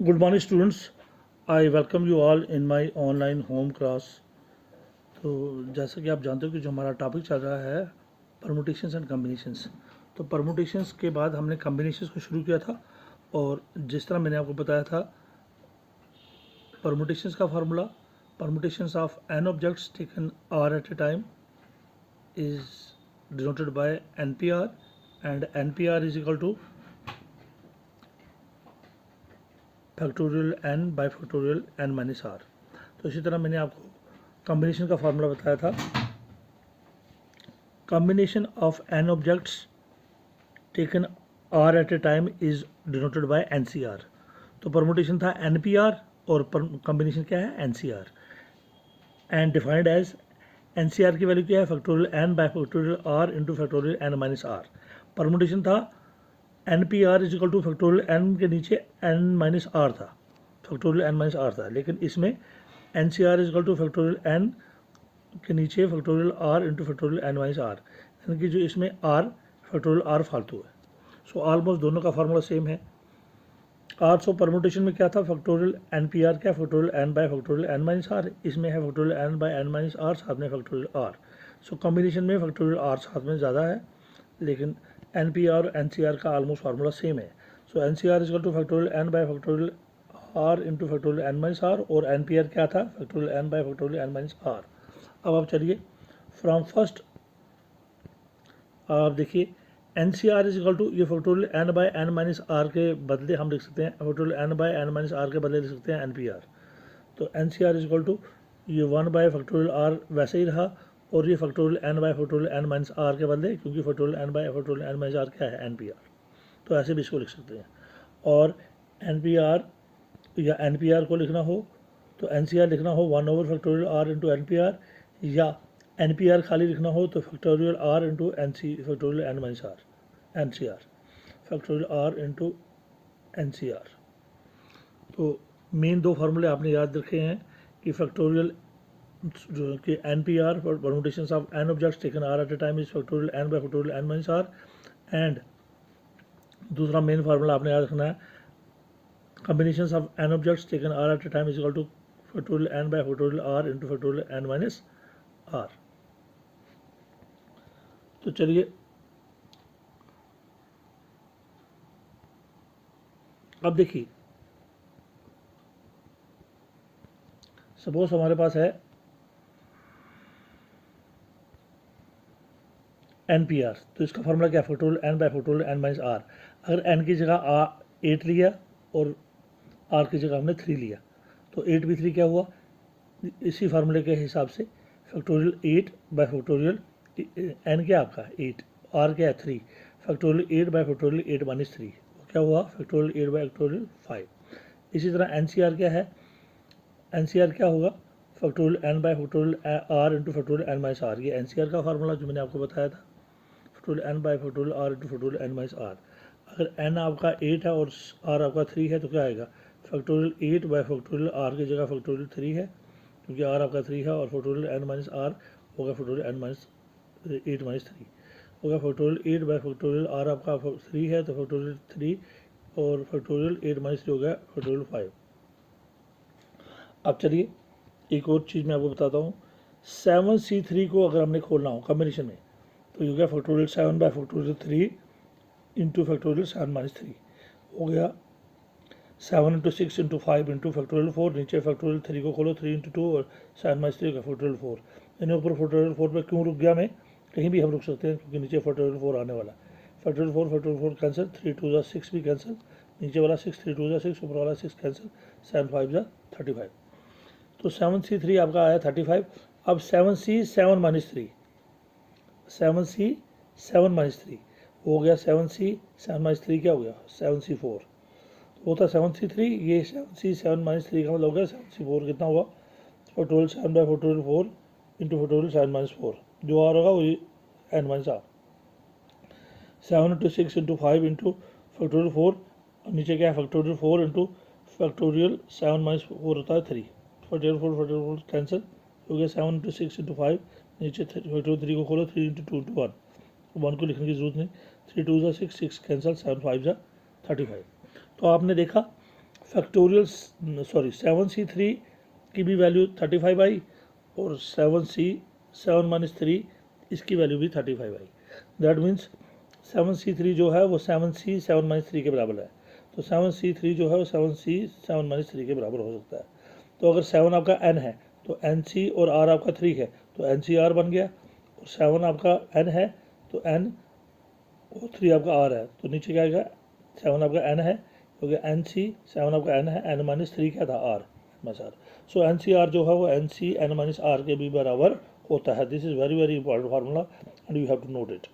Good morning students. I welcome you all in my online home class. तो जैसा कि आप जानते हो कि जो हमारा टॉपिक चल रहा है परमुटेशंस एंड कम्बिनेशंस, तो परमुटेशंस के बाद हमने कम्बिनेशंस को शुरू किया था। और जिस तरह मैंने आपको बताया था परमुटेशंस का formula, permutations of n objects taken r at a time is denoted by NPR and NPR is equal to factorial n by factorial n minus r. तो इसी तरह मैंने आपको कॉम्बिनेशन का फार्मूला बताया था। Combination of n objects taken r at a time is denoted by NCR। तो permutation था NPR और कॉम्बिनेशन क्या है NCR, and defined as NCR की वैल्यू क्या है factorial n by factorial r into factorial n minus r. Permutation था NPR is equal to factorial n के नीचे n माइनस आर था, फैक्टोरियल n माइनस आर था, लेकिन इसमें NCR is equal to factorial n के नीचे factorial r into factorial n minus r, यानी कि जो इसमें r फैक्टोरियल r फालतू है। सो ऑलमोस्ट दोनों का फार्मूला सेम है। आर सो परमुटेशन में क्या था फैक्टोरियल NPR क्या factorial n by factorial n minus r, इसमें है factorial n by n minus r साथ में फैक्टोरियल r। सो कॉम्बिनेशन में फैक्टोरियल r साथ में ज़्यादा है, लेकिन NPR और NCR का ऑलमोस्ट फार्मूला सेम है। So NCR is equal to factorial n by factorial r into factorial n minus r, और NPR क्या था factorial n by factorial n minus r. अब आप चलिए फ्रॉम फर्स्ट आप देखिए NCR इज इक्वल टू ये factorial n by n minus r के बदले हम लिख सकते हैं factorial n by n minus r के बदले लिख सकते हैं NPR। तो NCR इज इक्वल टू ये 1 बाय फैक्टोरियल r वैसे ही रहा, और ये factorial n by factorial n minus r के बदले, क्योंकि factorial n by factorial n minus r क्या है NPR, तो ऐसे भी इसको लिख सकते हैं। और NPR या NPR को लिखना हो तो NCR लिखना हो 1 over factorial r into NPR, या NPR खाली लिखना हो तो factorial r into factorial n minus r NCR, factorial r into NCR। तो मेन दो फार्मूले आपने याद रखे हैं कि फैक्टोरियल जो कि NPR for permutations of n objects taken r at a time is factorial n by factorial n minus r, and दूसरा मेन फार्मूला आपने याद रखना है combinations of n objects taken r at a time is equal to factorial n by factorial r into factorial n minus r। तो चलिए अब देखिए, suppose हमारे पास है NPR, तो इसका फार्मूला क्या factorial n by factorial n minus r. अगर n की जगह 8 लिया और r की जगह हमने 3 लिया, तो 8 भी 3 क्या हुआ, इसी फार्मूले के हिसाब से फैक्टोरियल 8 बाय फैक्टोरियल n क्या आपका 8, r क्या है 3, फैक्टोरियल 8 बाय फैक्टोरियल 8 माइनस 3 क्या हुआ फैक्टोरियल 8 बाय फैक्टोरियल 5। इसी तरह NCR क्या है, NCR क्या होगा factorial n by factorial r into factorial n minus r. ये NCR का फार्मूला जो मैंने आपको बताया था, factorial n by factorial r into factorial n minus r. अगर n आपका 8 है और r आपका 3 है तो क्या आएगा फैक्टोरियल 8 बाय फैक्टोरियल r की जगह फैक्टोरियल 3 है, क्योंकि r आपका 3 है, और फैक्टोरियल n माइनस r होगा फैक्टोरियल n माइनस 8 माइनस 3 होगा फैक्टोरियल 8 बाय फैक्टोरियल r आपका 3 है तो फैक्टोरियल 3, और फैक्टोरियल 8 माइनस 3 हो गया फैक्टोरियल 5। अब चलिए एक और चीज़ मैं आपको बताता हूँ, 7C3 को अगर हमने खोलना हो कॉम्बिनेशन में तो ये हो गया factorial 7 by factorial 3 into factorial 7 minus 3 हो गया 7 इंटू 6 इंटू 5 इंटू फैक्टोरियल 4, नीचे फैक्टोरियल 3 को खोलो 3 इंटू 2 और 7 माइनस 3 का फैक्टोरियल 4। इन्हें ऊपर फैक्टोरियल 4 पे क्यों रुक गया मैं, कहीं भी हम रुक सकते हैं क्योंकि नीचे फैक्टोरियल 4 आने वाला। फैक्टोरियल 4 कैंसिल, 3 2 जा 6 भी कैंसिल, नीचे वाला 6 3 2 जा 6, ऊपर वाला 6 कैंसिल, 7 5 जा 35। तो 7C3 आपका आया 35। अब 7C 7 माइनस 3, 7C 7 माइनस 3 हो गया 7C 7 माइनस 3 क्या हो गया 7C4, वो था 7C3, ये 7C 7 माइनस 3 का मतलब हो गया 7C4 कितना हुआ factorial 7 by factorial 4 into factorial 7 minus 4, जो आ होगा वही n minus r. 7 into 6 into 5 into factorial 4, और नीचे क्या है फैक्टोरियल 4 इंटू फैक्टोरियल 7 माइनस 4 होता है 3, फैक्टोरियल 4 कैंसिल हो गया 7 इंटू 6 इंटू 5, नीचे फैक्टोरियल 3 को खोलो 3 इंटू 2 इंटू 1 को लिखने की जरूरत नहीं, 3 2 जा 6 6 कैंसिल, 7 5 जा 35। तो आपने देखा फैक्टोरियल सॉरी 7c3 की भी वैल्यू 35 आई और 7 माइनस 3 इसकी वैल्यू भी 35 आई। दैट मीन्स 7c3 जो है वो 7c 7 माइनस 3 के बराबर है। तो 7c3 जो है वो 7c 7 माइनस 3 के बराबर हो सकता है। तो अगर 7 आपका n है तो nc और r आपका 3 है तो ncr बन गया, और 7 आपका n है तो n और 3 आपका r है, तो नीचे क्या आएगा 7 आपका n है क्योंकि nc 7 आपका n है, n माइनस 3 क्या था r माइनस r। सो ncr जो है वो nc n माइनस r के भी बराबर होता है। This is very very important formula and you have to note it.